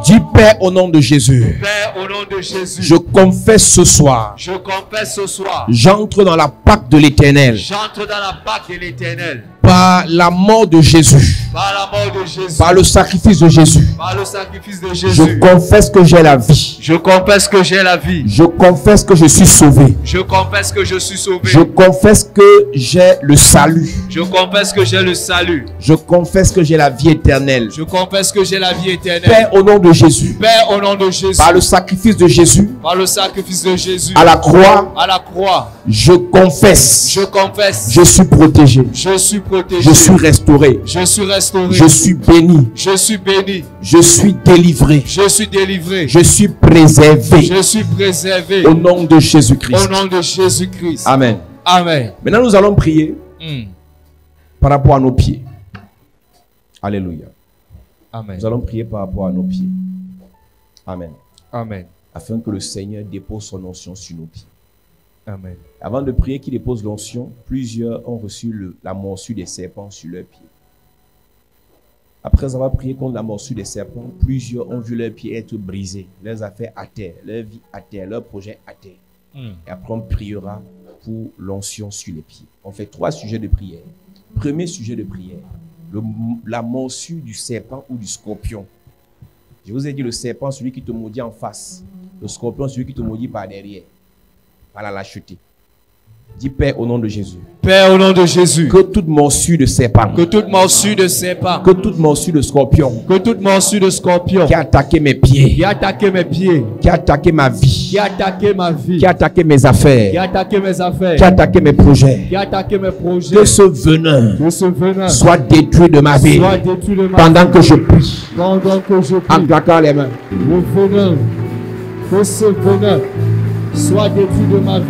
Dis Père au nom de Jésus. Père, au nom de Jésus, Je confesse ce soir. je confesse ce soir, J'entre dans la Pâque de l'Éternel. j'entre dans la Pâque de l'Éternel. Par la mort de Jésus. Par la mort de Jésus, Par le sacrifice de Jésus. par le sacrifice de Je Jésus, confesse que j'ai la vie. je confesse que j'ai la vie. Je confesse que je suis sauvé. Je confesse que je suis sauvé. Je confesse que j'ai le salut. Je confesse que j'ai le salut. Je confesse que j'ai la vie éternelle. Je confesse que j'ai la vie éternelle. Père, au nom de Jésus, Père, au nom de Jésus, par le sacrifice de Jésus par le sacrifice de Jésus, à la croix, à la croix, je confesse, je confesse, je suis protégé, je suis protégé, je suis restauré, je suis restauré, je suis béni, je suis béni, je suis délivré, je suis délivré, je suis préservé je suis préservé au nom de Jésus-Christ. au nom de Jésus-Christ. Amen. Amen. Maintenant, nous allons prier Mm. par rapport à nos pieds. Alléluia. Amen. Nous allons prier par rapport à nos pieds. Amen. Amen. Afin que le Seigneur dépose son onction sur nos pieds. Amen. Avant de prier qu'il dépose l'onction, plusieurs ont reçu la morsure des serpents sur leurs pieds. Après avoir prié contre la morsure des serpents, plusieurs ont vu leurs pieds être brisés, leurs affaires à terre, leur vie à terre, leurs projets à terre. Mm. Et après, on priera pour l'onction sur les pieds. On fait 3 sujets de prière. Premier sujet de prière, la morsure du serpent ou du scorpion. Je vous ai dit, le serpent, celui qui te maudit en face. Le scorpion, celui qui te maudit par derrière, par la lâcheté. Dis Père au nom de Jésus. Père, au nom de Jésus, Que toute morsure de serpent, que toute morsure de serpent, que toute morsure de scorpion que toute morsure de scorpion qui a attaqué mes pieds, qui a attaqué mes pieds, qui a attaqué ma vie, qui a attaqué ma vie, qui a attaqué mes qui a affaires, attaqué mes affaires, qui a attaqué mes projets, qui a attaqué mes projets, que ce venin que ce venin soit détruit de ma vie soit détruit de ma pendant vie. que je prie, Pendant que je en prie, claquant les mains. le venin, que ce venin soit détruit de ma vie,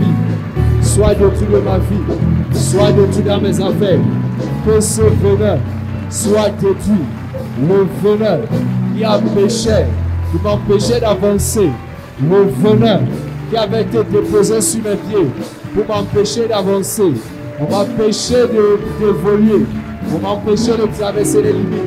soit détruit de ma vie, soit détruit dans mes affaires, que ce venin soit détruit, le venin qui m'empêchait d'avancer, le venin qui avait été déposé sur mes pieds pour m'empêcher d'avancer, pour m'empêcher d'évoluer, pour m'empêcher de traverser les limites.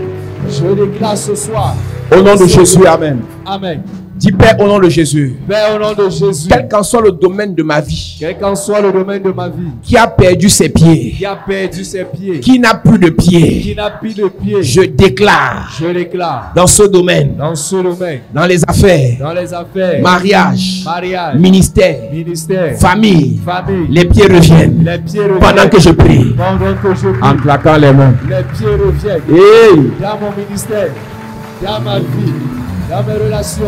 Je déclare ce soir. Au nom de Jésus, Amen. Amen. Dis Père au nom de Jésus. Père, au nom de Jésus, Quel qu'en soit le domaine de ma vie, quel qu'en soit le domaine de ma vie, qui a perdu ses pieds, qui a perdu ses pieds, qui n'a plus de pieds, qui n'a plus de pieds, je déclare je déclare dans ce domaine, dans ce domaine, dans les affaires, dans les affaires, mariage, mariage, ministère, ministère, famille, famille, les pieds reviennent les pieds reviennent. pendant que je prie, Pendant que je prie, en claquant les mains. les pieds reviennent. Hey! Dans mon ministère, dans ma vie, dans mes relations,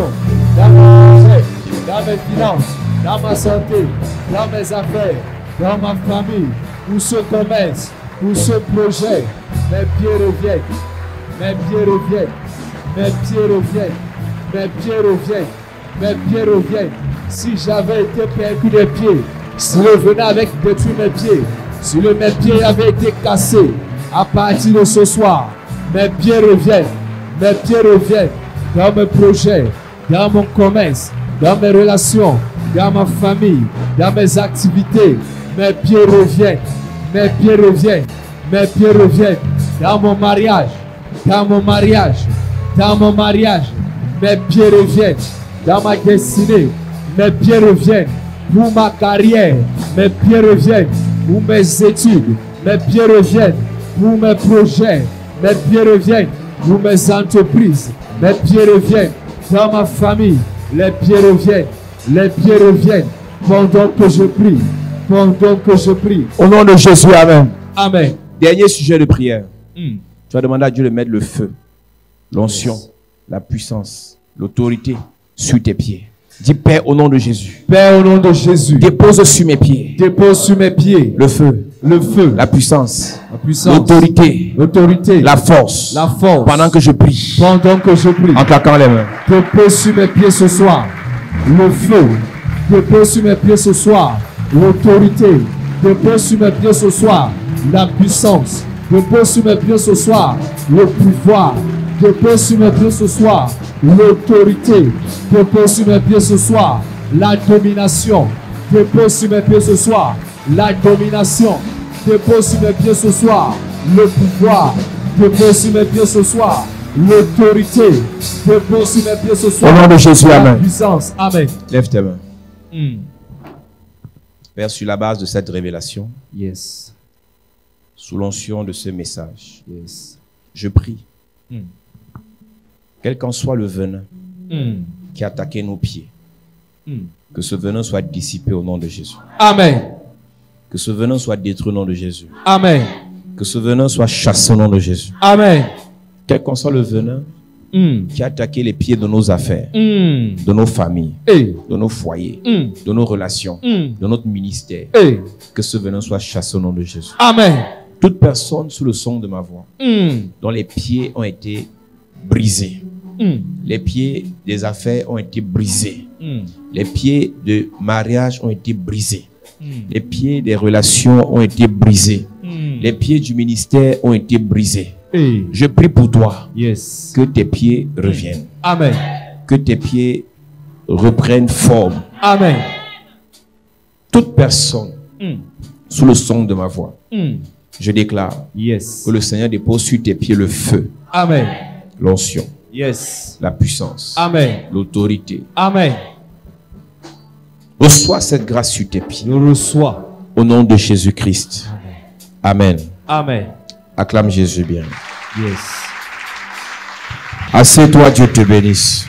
dans mon projet, dans mes finances, dans ma santé, dans mes affaires, dans ma famille, pour ce commerce, pour ce projet, mes pieds reviennent, mes pieds reviennent, mes pieds reviennent, mes pieds reviennent, mes pieds reviennent. Si j'avais été perdu des pieds, si le venin avait détruit mes pieds, si mes pieds avaient été cassés, à partir de ce soir, mes pieds reviennent dans mes projets, dans mon commerce, dans mes relations, dans ma famille, dans mes activités. Mes pieds reviennent. Mes pieds reviennent. Mes pieds reviennent. Dans mon mariage. Dans mon mariage. Dans mon mariage. Mes pieds reviennent. Dans ma destinée. Mes pieds reviennent. Pour ma carrière. Mes pieds reviennent. Pour mes études. Mes pieds reviennent. Pour mes projets. Mes pieds reviennent. Pour mes entreprises. Mes pieds reviennent. Dans ma famille. Les pieds reviennent. Les pieds reviennent. Pendant que je prie. Pendant que je prie. Au nom de Jésus, amen. Amen. Dernier sujet de prière. Tu vas demander à Dieu de mettre le feu, l'onction, la puissance, l'autorité sur tes pieds. Dis Père au nom de Jésus. Père au nom de Jésus. Dépose sur mes pieds Dépose sur mes pieds le feu, le feu, la puissance, puissance, l'autorité, l'autorité, la force. Pendant que je prie. Pendant que je prie. En claquant les mains. Dépose sur mes pieds ce soir le feu. Dépose sur mes pieds ce soir l'autorité. Dépose sur mes pieds ce soir la puissance. Dépose sur mes pieds ce soir le pouvoir. Dépose sur mes pieds ce soir l'autorité. Dépose sur mes pieds ce soir la domination. Dépose sur mes pieds ce soir la domination. Dépose sur mes pieds ce soir le pouvoir. Dépose sur mes pieds ce soir l'autorité. Dépose sur mes pieds ce soir. Au nom de Jésus, la amen. puissance. Amen. Lève tes mains. Père, sur la base de cette révélation, Yes. sous l'onction de ce message, Yes. je prie, quel qu'en soit le venin qui a attaqué nos pieds, que ce venin soit dissipé au nom de Jésus. Amen. Que ce venin soit détruit au nom de Jésus. Amen. Que ce venin soit chassé au nom de Jésus. Amen. Quel qu'en soit le venin qui a attaqué les pieds de nos affaires, de nos familles, Hey. de nos foyers, de nos relations, de notre ministère, Hey. que ce venin soit chassé au nom de Jésus. Amen. Toute personne sous le son de ma voix, dont les pieds ont été brisés, les pieds des affaires ont été brisés, les pieds de mariage ont été brisés, les pieds des relations ont été brisés, les pieds du ministère ont été brisés. Hey. Je prie pour toi Yes. que tes pieds reviennent, Amen. que tes pieds reprennent forme. Amen. Toute personne sous le son de ma voix, je déclare Yes. que le Seigneur dépose sur tes pieds le feu, Amen. l'onction, Yes. la puissance, Amen. l'autorité. Amen. Reçois cette grâce sur tes pieds. Je reçois. Au nom de Jésus-Christ. Amen. Amen. Acclame Jésus bien. Yes. Assieds-toi, Dieu te bénisse.